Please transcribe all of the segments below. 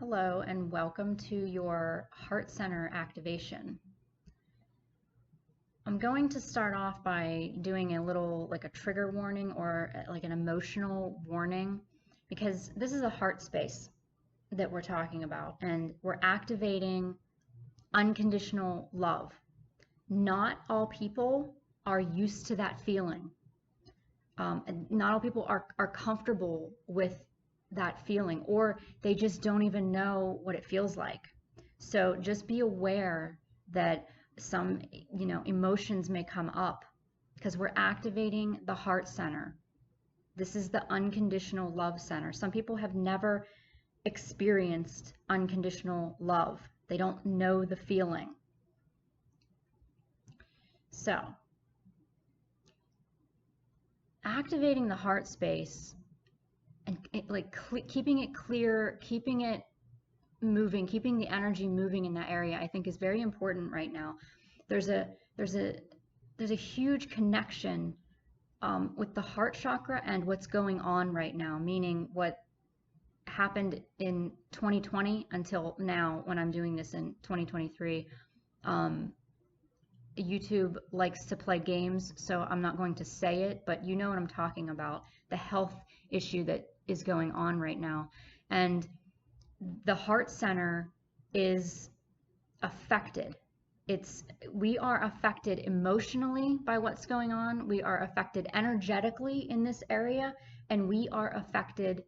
Hello and welcome to your heart center activation. I'm going to start off by doing a little like a trigger warning or like an emotional warning because this is a heart space that we're talking about and we're activating unconditional love. Not all people are used to that feeling. And not all people are comfortable with that feeling, or they just don't even know what it feels like. So just be aware that some, emotions may come up because we're activating the heart center. This is the unconditional love center. Some people have never experienced unconditional love. They don't know the feeling. So activating the heart space and keeping it clear, keeping it moving, keeping the energy moving in that area, I think is very important right now. There's a huge connection with the heart chakra and what's going on right now, meaning what happened in 2020 until now when I'm doing this in 2023. YouTube likes to play games, so I'm not going to say it, but you know what I'm talking about, the health issue that is going on right now. And the heart center is affected. We are affected emotionally by what's going on. We are affected energetically in this area, and we are affected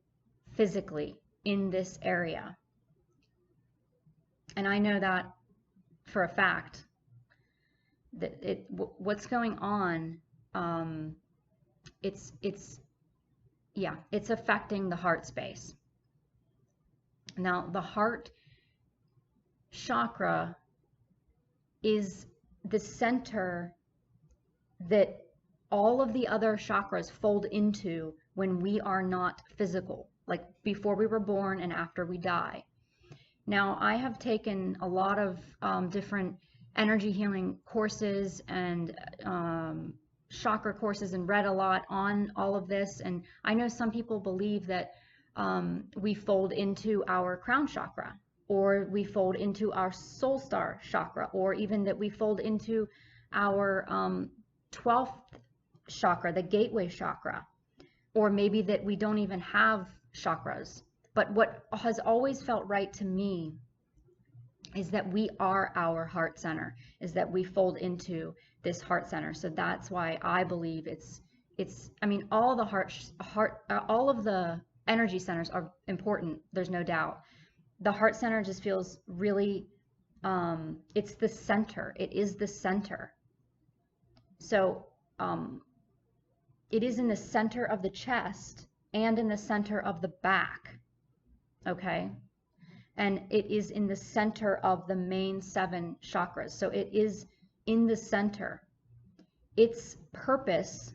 physically in this area. And I know that for a fact. That what's going on, it's affecting the heart space. Now, the heart chakra is the center that all of the other chakras fold into when we are not physical, like before we were born and after we die. Now, I have taken a lot of different energy healing courses and chakra courses and read a lot on all of this. And I know some people believe that we fold into our crown chakra, or we fold into our soul star chakra, or even that we fold into our 12th chakra, the gateway chakra, or maybe that we don't even have chakras. But what has always felt right to me is that we are our heart center, is that we fold into this heart center. So that's why I believe all of the energy centers are important. There's no doubt. The heart center just feels really, it's the center. It is the center. So it is in the center of the chest and in the center of the back. Okay. And it is in the center of the main 7 chakras. So it is in the center. Its purpose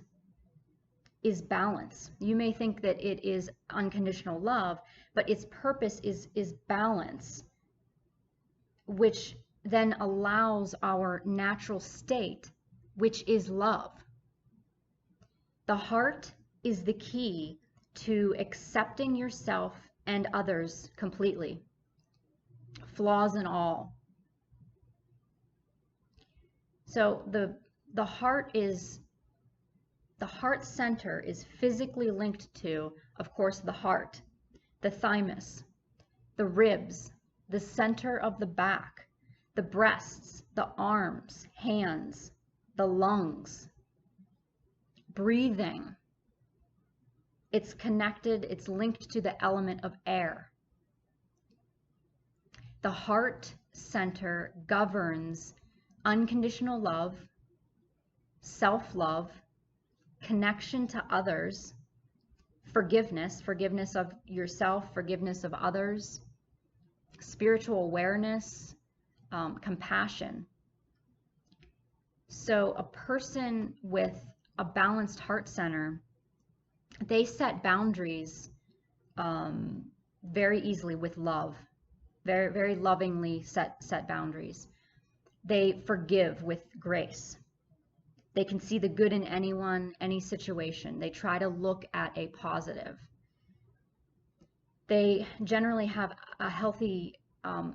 is balance. You may think that it is unconditional love, but its purpose is balance, which then allows our natural state, which is love. The heart is the key to accepting yourself and others completely, flaws and all. So the heart center is physically linked to, of course, the heart, the thymus, the ribs, the center of the back, the breasts, the arms, hands, the lungs, breathing. It's connected, it's linked to the element of air. The heart center governs unconditional love, self-love, connection to others, forgiveness of yourself, forgiveness of others, spiritual awareness, compassion. So a person with a balanced heart center, they set boundaries very easily with love. Very, very lovingly set boundaries. They forgive with grace. They can see the good in anyone, any situation. They try to look at a positive. They generally have a healthy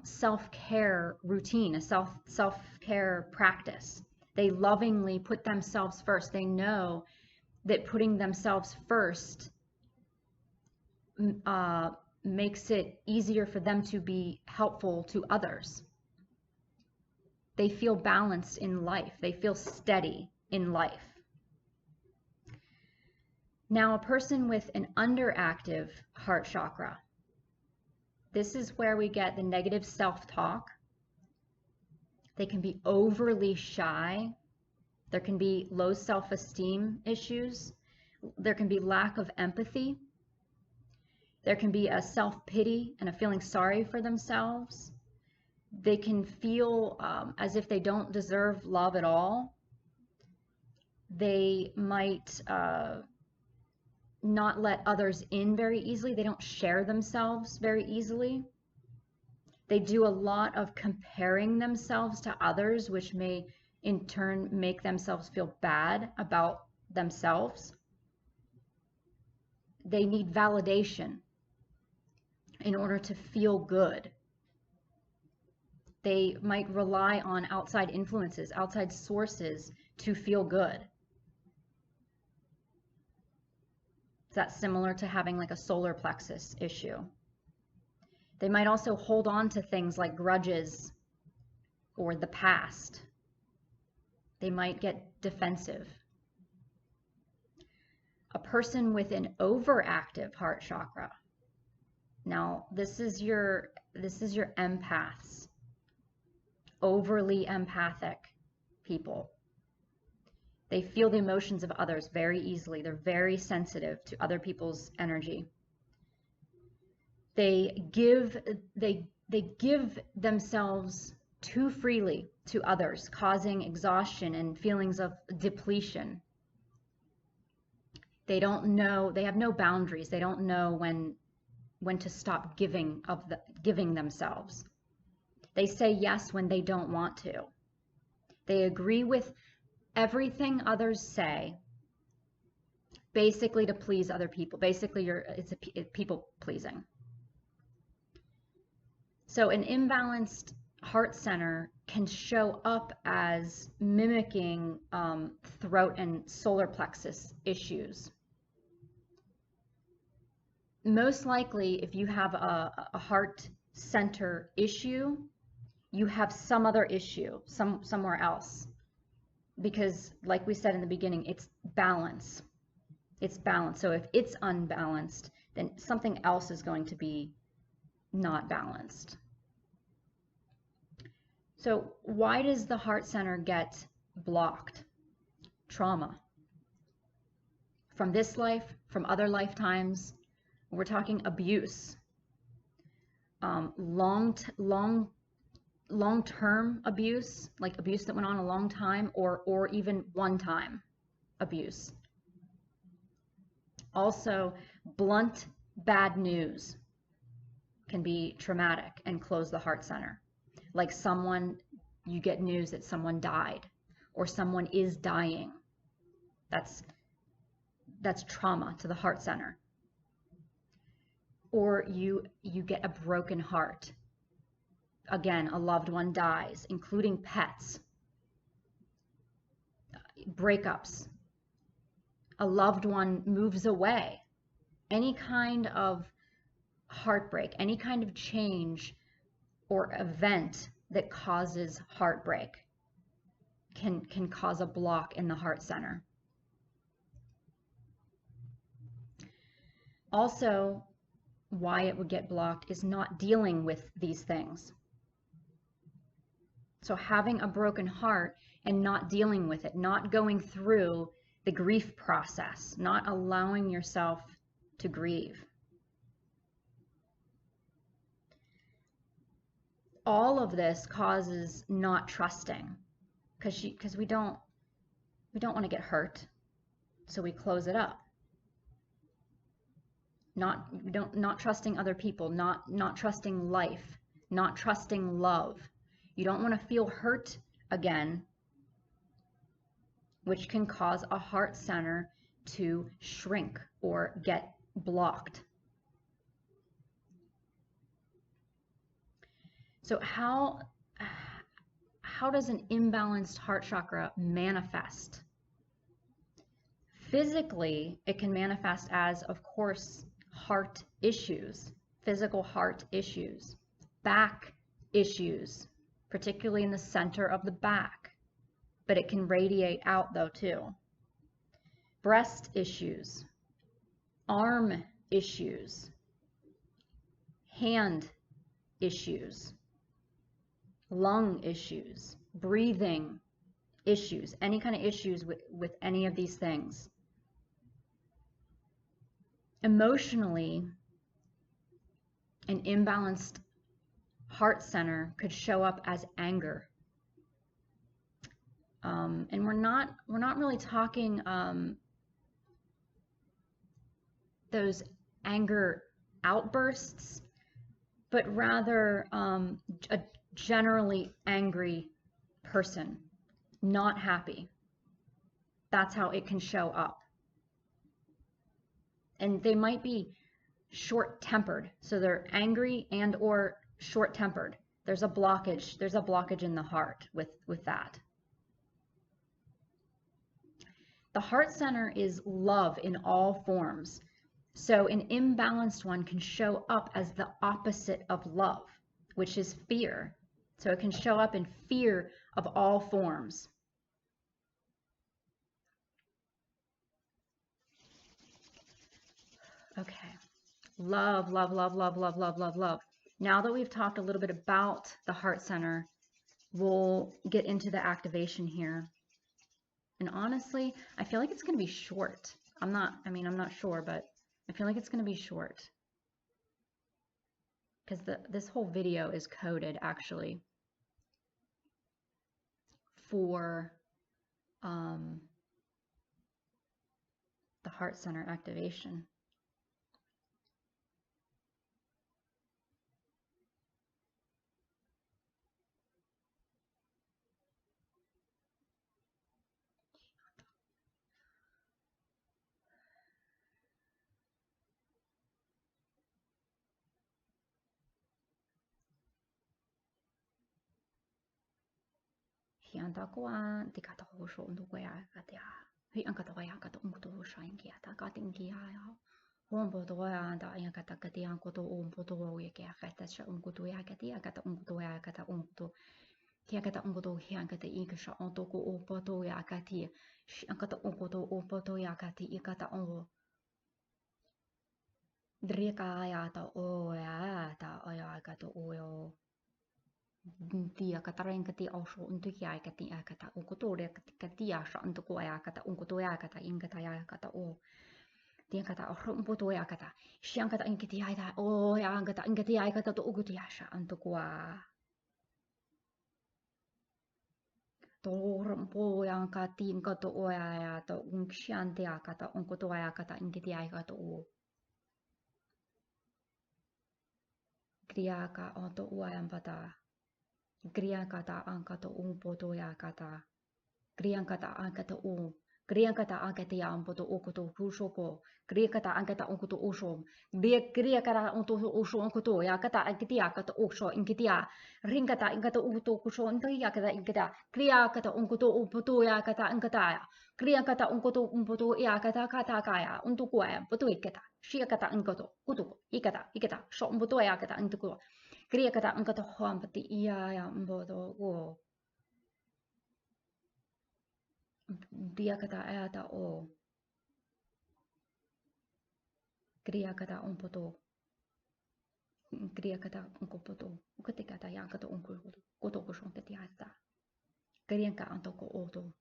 self-care routine, a self-care practice. They lovingly put themselves first. They know that putting themselves first makes it easier for them to be helpful to others. They feel balanced in life. They feel steady in life. Now, a person with an underactive heart chakra, this is where we get the negative self-talk. They can be overly shy. There can be low self-esteem issues. There can be lack of empathy. There can be a self-pity and a feeling sorry for themselves. They can feel as if they don't deserve love at all. They might not let others in very easily. They don't share themselves very easily. They do a lot of comparing themselves to others, which may in turn make themselves feel bad about themselves. They need validation in order to feel good. They might rely on outside influences, outside sources to feel good. Is that similar to having like a solar plexus issue? They might also hold on to things like grudges or the past. They might get defensive. A person with an overactive heart chakra. Now, this is your empaths, overly empathic people. They feel the emotions of others very easily. They're very sensitive to other people's energy. They give themselves too freely to others, causing exhaustion and feelings of depletion. They don't know, they have no boundaries. They don't know when to stop giving themselves. They say yes when they don't want to. They agree with everything others say, basically to please other people. Basically, it's people pleasing. So an imbalanced heart center can show up as mimicking throat and solar plexus issues. Most likely, if you have a heart center issue, you have some other issue somewhere else. Because like we said in the beginning, it's balance. It's balance. So if it's unbalanced, then something else is going to be not balanced. So why does the heart center get blocked? Trauma. From this life, from other lifetimes. We're talking abuse. Long-term abuse, like abuse that went on a long time, or even one-time abuse. Also, blunt bad news can be traumatic and close the heart center. Like you get news that someone died or someone is dying. That's trauma to the heart center. Or you get a broken heart. Again, a loved one dies, including pets. Breakups. A loved one moves away. Any kind of heartbreak, any kind of change or event that causes heartbreak can cause a block in the heart center. Also, why it would get blocked is not dealing with these things. So having a broken heart and not dealing with it, not going through the grief process, not allowing yourself to grieve. All of this causes not trusting, because we don't want to get hurt, so we close it up. Not trusting other people, not trusting life, not trusting love. You don't want to feel hurt again, which can cause a heart center to shrink or get blocked. So how does an imbalanced heart chakra manifest? Physically, it can manifest as, of course, heart issues, physical heart issues, back issues, particularly in the center of the back, but it can radiate out though too. Breast issues, arm issues, hand issues, lung issues, breathing issues, any kind of issues with any of these things. Emotionally, an imbalanced heart center could show up as anger. And we're not really talking those anger outbursts, but rather a generally angry person, not happy. That's how it can show up. And they might be short-tempered, so they're angry and or short-tempered. There's a blockage in the heart with that. The heart center is love in all forms. So an imbalanced one can show up as the opposite of love, which is fear. So it can show up in fear of all forms. Okay. Love, love, love, love, love, love, love, love. Now that we've talked a little bit about the heart center, we'll get into the activation here. And honestly, I feel like it's going to be short. I'm not sure, but I feel like it's going to be short. Because this whole video is coded actually for the heart center activation. Hianta koa tikata hosho ndukoya katia. Hi angkata waya kata umkuto shaingia ta katingia ya. Hombo doya da ya kata katia koto umpoto ya kata sha umkuto ya katia kata umkuto ya kata umkuto. Kia kata umkuto hian kata ikasha ontoko umpoto ya katia. Shi angkata umkuto umpoto ya kati ikata umbo. Drika ya ta o ya ta ya kata o. Dia kata ren kati also untuk ya kati ya kata unkoto dia kati ya sha untuk ya kata unkoto ya kata in kata ya kata o dia kata unkoto ya kata siang kata in kati ya ta o ya kata in kati ya kata to unkoto ya sha untuk wa to rompo yang kati in kata o ya to unksian dia kata unkoto ya kata in kati ya kata o kriya ka untuk wa yang pata kriya kata angkata umpoto ya kata kriya kata angkata kriya kata angkata ya umpoto okoto husoko kriya kata angkata umpoto usom kriya kata umpoto uso umpoto ya kata angkata kata uso ingkita ring kata ingkata umpoto kuso ingkita kata ingkita kriya kata umpoto umpoto ya kata angkata ya kriya kata umpoto ya kata kata kaya untuk ya betul kata shia kata ingkoto kutu ikata so umpoto ya kata ingkoto kriya kata angkata hoam pati iya ya umpoto wo dia kata ayata o kriya kata umpoto kriya kata umpoto ketika kata yang kata umpoto koto kosong ketiata kriya kata antoko oto.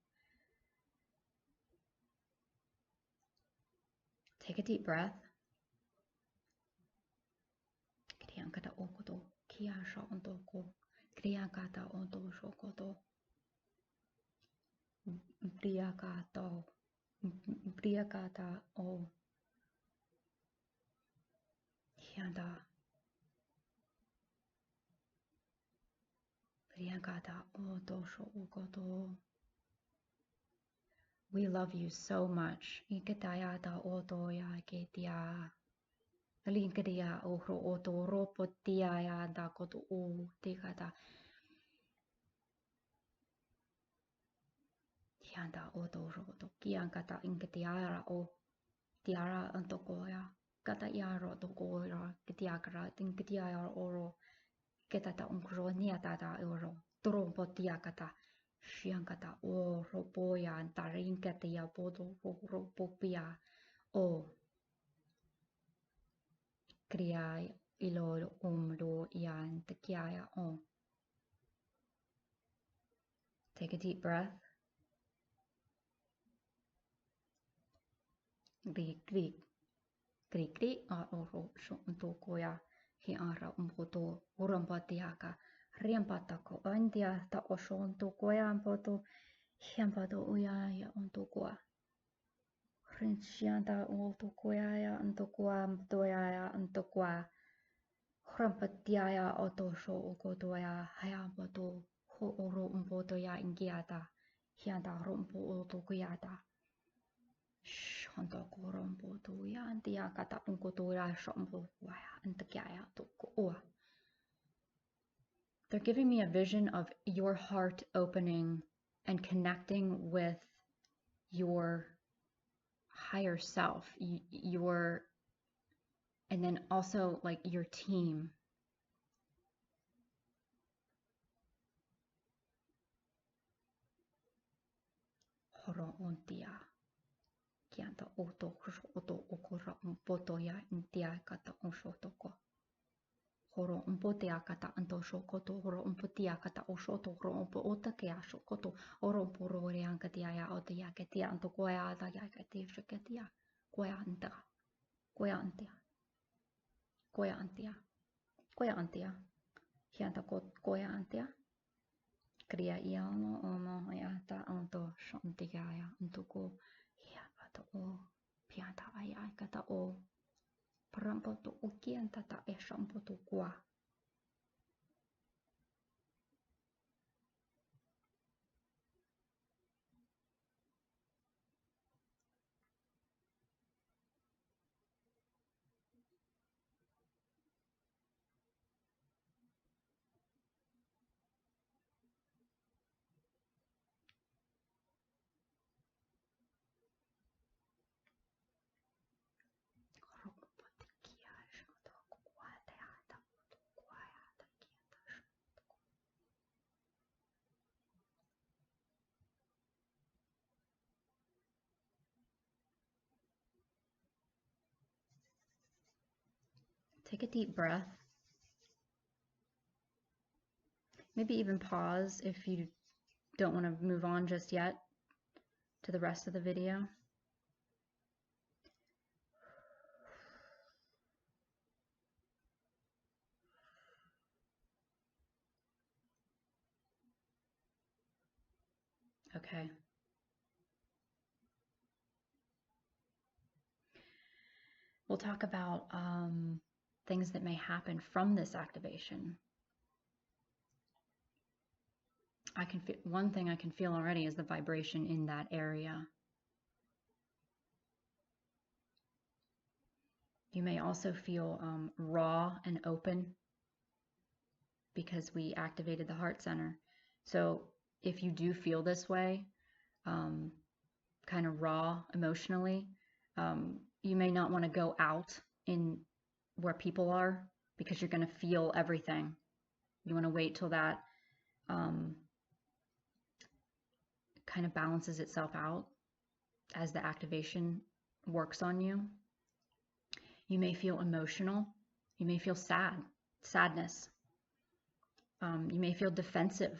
Take a deep breath. Kriya kata umpoto kia sha antoko kriya kata onto shokoto kriya kata o hianda Priyankata Otosho Ukoto. We love you so much. Ikatayata Otoya Ketia. Linkadia oro oto ropo tiaya da koto o tikata. Tianda oto roto kiankata inkatiara o tiara antokoya. Kata iaro tokoira kitiakara tinkatiara oro. Ketata unkro niatata oro. Trompo tiakata. Shiankata o ropoya tarinkatia poto ropopia o. Kriai ilo umlo yan tekiaya o. Take a deep breath. Grik, grik, grik, grik, a oro shuntokoya, hi ara umpoto, urampatiaka, riampatako, antia ta oshontokoya ampoto, hiampato uya ya ontokoa. Rinshianta ultokoya ya ontokoa, mtoya ya ontokoa, rampatiaya otosho ukotoya, hayampato, ho oro umpoto ya ingiata, hianta rompo ultokoyata. Shantoko rompo tuya antia kata unkotoya shampo waya antakaya toko. They're giving me a vision of your heart opening and connecting with your higher self, and then also like your team. Horo ontia. Kianta oto okora umpotoya intia kata unshotoko. Horo umpotea kata anto shokoto, horo umpotea kata oshoto, horo umpo otakea shokoto, horo umpo rorean katia ya otea katia anto koya ata ya katia shakatia, koya anta, koya antia, koya antia, koya antia, hianta koya antia, kria iano ono ya ta anto shontia ya anto ko, hianta o, pianta aya kata o, prampoto ukianta ta eshampoto kwa. Take a deep breath. Maybe even pause if you don't want to move on just yet to the rest of the video. Okay. We'll talk about things that may happen from this activation. I can feel, one thing I can feel already is the vibration in that area. You may also feel raw and open because we activated the heart center. So if you do feel this way, kind of raw emotionally, you may not want to go out in where people are because you're going to feel everything. You want to wait till that kind of balances itself out as the activation works on you. You may feel emotional. You may feel sadness. You may feel defensive.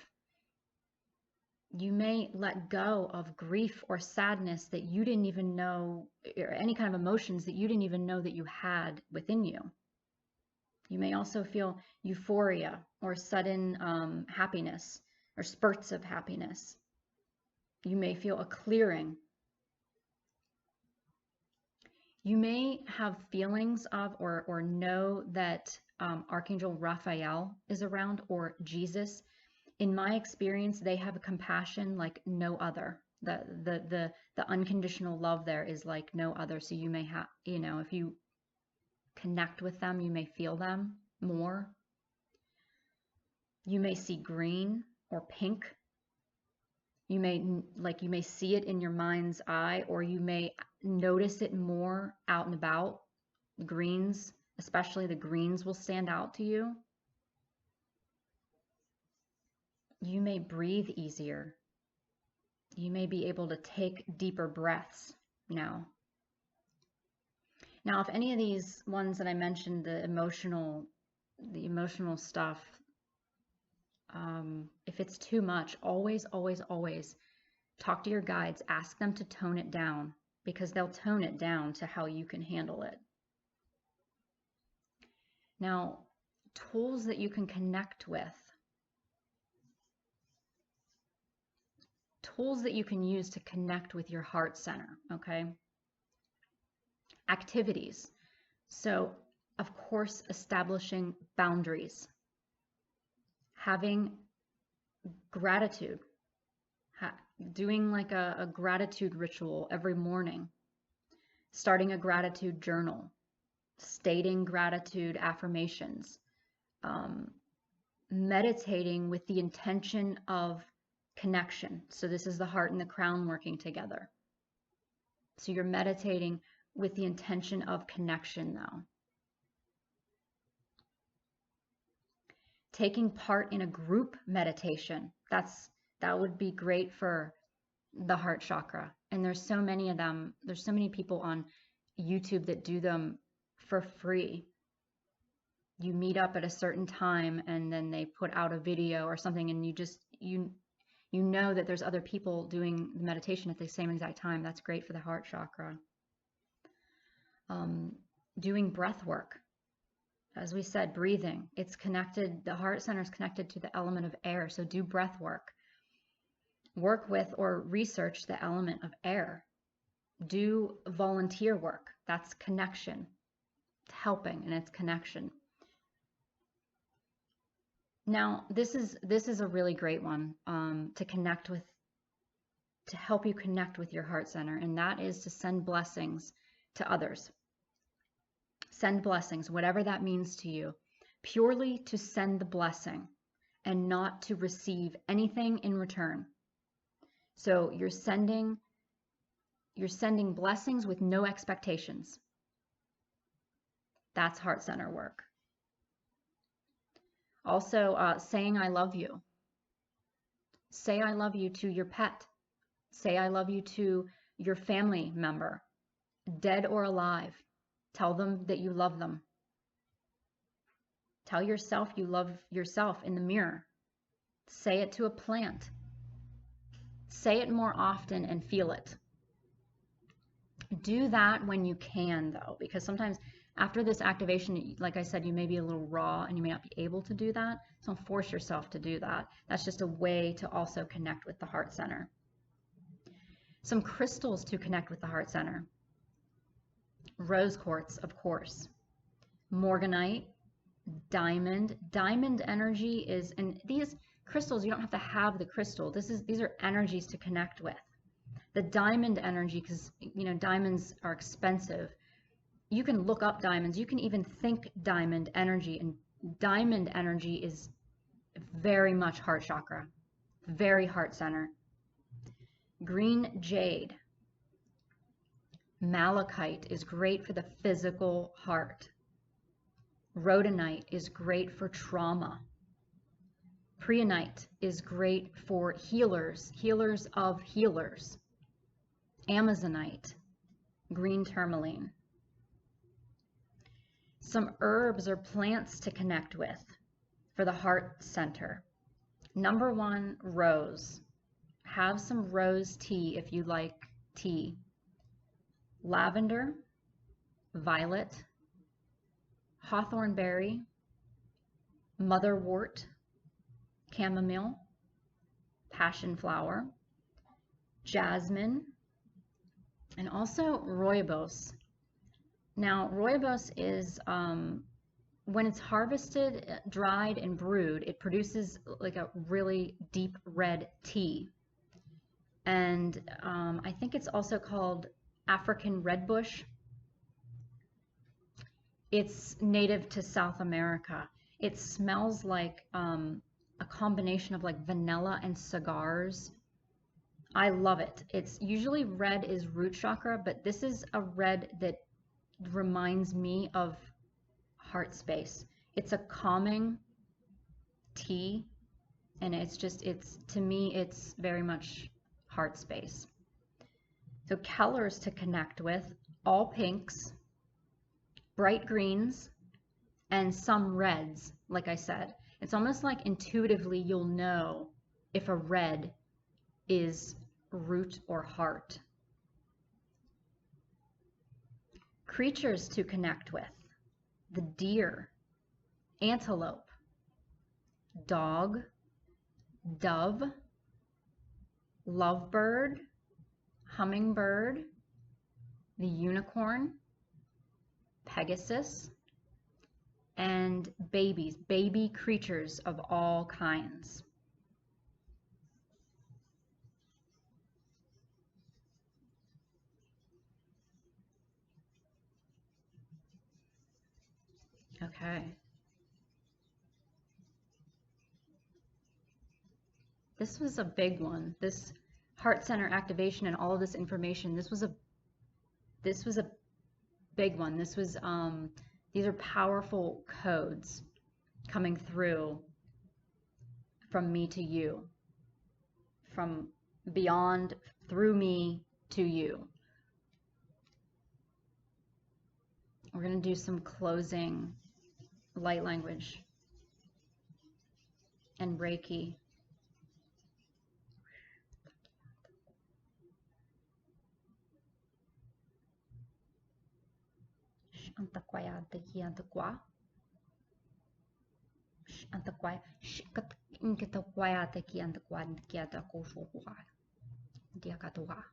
You may let go of grief or sadness that you didn't even know, or any kind of emotions that you didn't even know that you had within you. You may also feel euphoria or sudden happiness or spurts of happiness. You may feel a clearing. You may have feelings of or know that Archangel Raphael is around, or Jesus. In my experience, they have a compassion like no other. The unconditional love there is like no other. So you may have, if you connect with them. You may feel them more. You may see green or pink. You may see it in your mind's eye, or you may notice it more out and about. Greens, especially the greens, will stand out to you. You may breathe easier. You may be able to take deeper breaths now. Now, if any of these ones that I mentioned, the emotional stuff, if it's too much, always talk to your guides. Ask them to tone it down, because they'll tone it down to how you can handle it. Now, tools that you can connect with. Tools that you can use to connect with your heart center, okay? Activities. So, of course, establishing boundaries. Having gratitude. Doing like a gratitude ritual every morning. Starting a gratitude journal. Stating gratitude affirmations. Meditating with the intention of connection. So this is the heart and the crown working together. So you're meditating with the intention of connection now. Taking part in a group meditation. That would be great for the heart chakra. And there's so many of them. There's so many people on YouTube that do them for free. You meet up at a certain time and then they put out a video or something, and you know that there's other people doing the meditation at the same exact time. That's great for the heart chakra. Doing breath work. As we said, breathing. It's connected, the heart center is connected to the element of air. So do breath work. Work with or research the element of air. Do volunteer work. That's connection. It's helping, and it's connection. Now, this is a really great one to help you connect with your heart center, and that is to send blessings to others. Send blessings, whatever that means to you, purely to send the blessing and not to receive anything in return. So you're sending blessings with no expectations. That's heart center work. Also, saying I love you. Say I love you to your pet. Say I love you to your family member, dead or alive. Tell them that you love them. Tell yourself you love yourself in the mirror. Say it to a plant. Say it more often and feel it. Do that when you can, though, because sometimes after this activation, like I said, you may be a little raw and you may not be able to do that. So don't force yourself to do that. That's just a way to also connect with the heart center. Some crystals to connect with the heart center. Rose quartz, of course. Morganite, diamond. Diamond energy is, and these crystals, you don't have to have the crystal. These are energies to connect with. The diamond energy, because diamonds are expensive. You can look up diamonds. You can even think diamond energy, and diamond energy is very much heart chakra, very heart center. Green jade. Malachite is great for the physical heart. Rhodonite is great for trauma. Preonite is great for healers, healers of healers. Amazonite, green tourmaline. Some herbs or plants to connect with for the heart center. Number 1, rose. Have some rose tea if you like tea. Lavender, violet, hawthorn berry, motherwort, chamomile, passion flower, jasmine, and also rooibos. Now, rooibos is, when it's harvested, dried, and brewed, it produces like a really deep red tea. And I think it's also called African redbush. It's native to South America. It smells like a combination of like vanilla and cigars. I love it. It's usually red is root chakra, but this is a red that reminds me of heart space. It's a calming tea, and it's to me, it's very much heart space. So colors to connect with, all pinks, bright greens, and some reds. Like I said, it's almost like intuitively you'll know if a red is root or heart. Creatures to connect with, the deer, antelope, dog, dove, lovebird, hummingbird, the unicorn, Pegasus, and babies, baby creatures of all kinds. Okay. This was a big one. This heart center activation and all of this information, this was a big one. This was these are powerful codes coming through from me to you, from beyond, through me to you. We're going to do some closing light language and Reiki. Antakwaya teki antakwa. Antakwaya shikat inkatakwaya teki antakwa kiata koshwa. Diakatoa.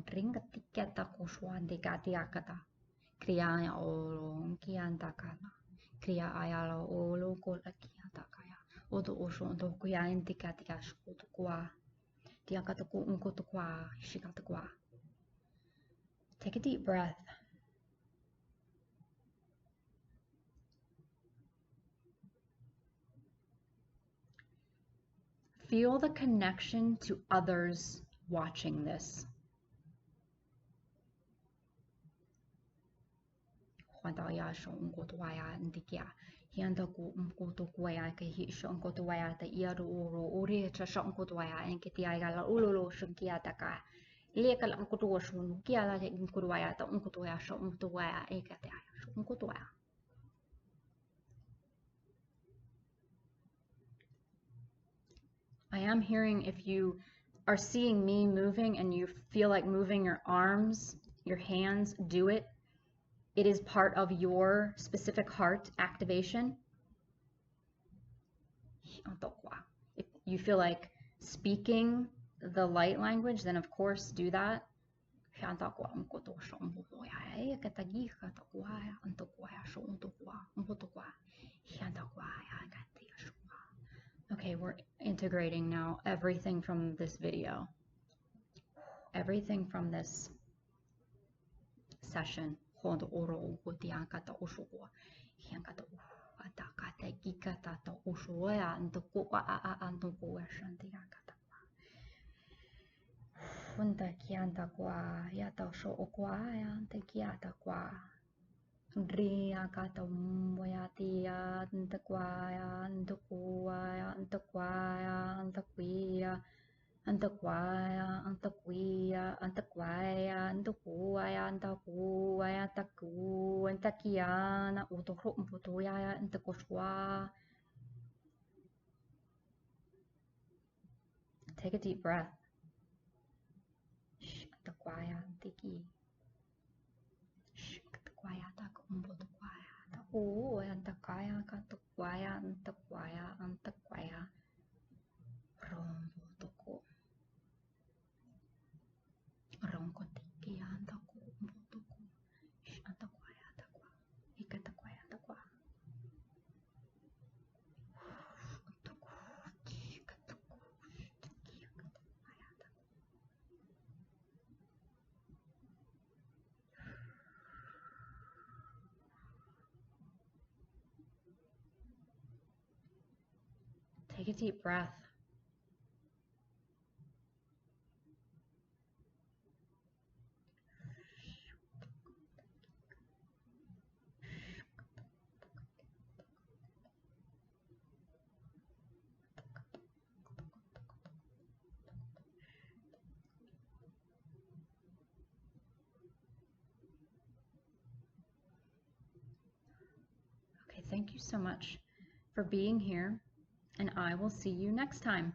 Ringatikata koshwa dekatiakata. Kriya olo kiantakana. Kriya ayala olo kola kiantakaya. Odo osho ondo kuya indikatika shkotukwa. Diakataku unkotukwa shikatakwa. Take a deep breath. Feel the connection to others watching this. I am hearing, if you are seeing me moving and you feel like moving your arms, your hands, do it. It is part of your specific heart activation. If you feel like speaking the light language, then of course do that. Okay, we're integrating now everything from this video, everything from this session. Ria kata moyatia antaquaya antaquaya antaquaya antaquia antaquaya antaquia antaquaya antaquaya antaquaya antacu antaquiana utoho umputoya antacoshwa. Take a deep breath. Antaquaya antiki. Antaquaya antaquaya antaquaya antaquaya rombo toko ronco tiki antaco toko antaquaya antaquaya ikataquaya antaquaya a deep breath. Okay, thank you so much for being here, and I will see you next time.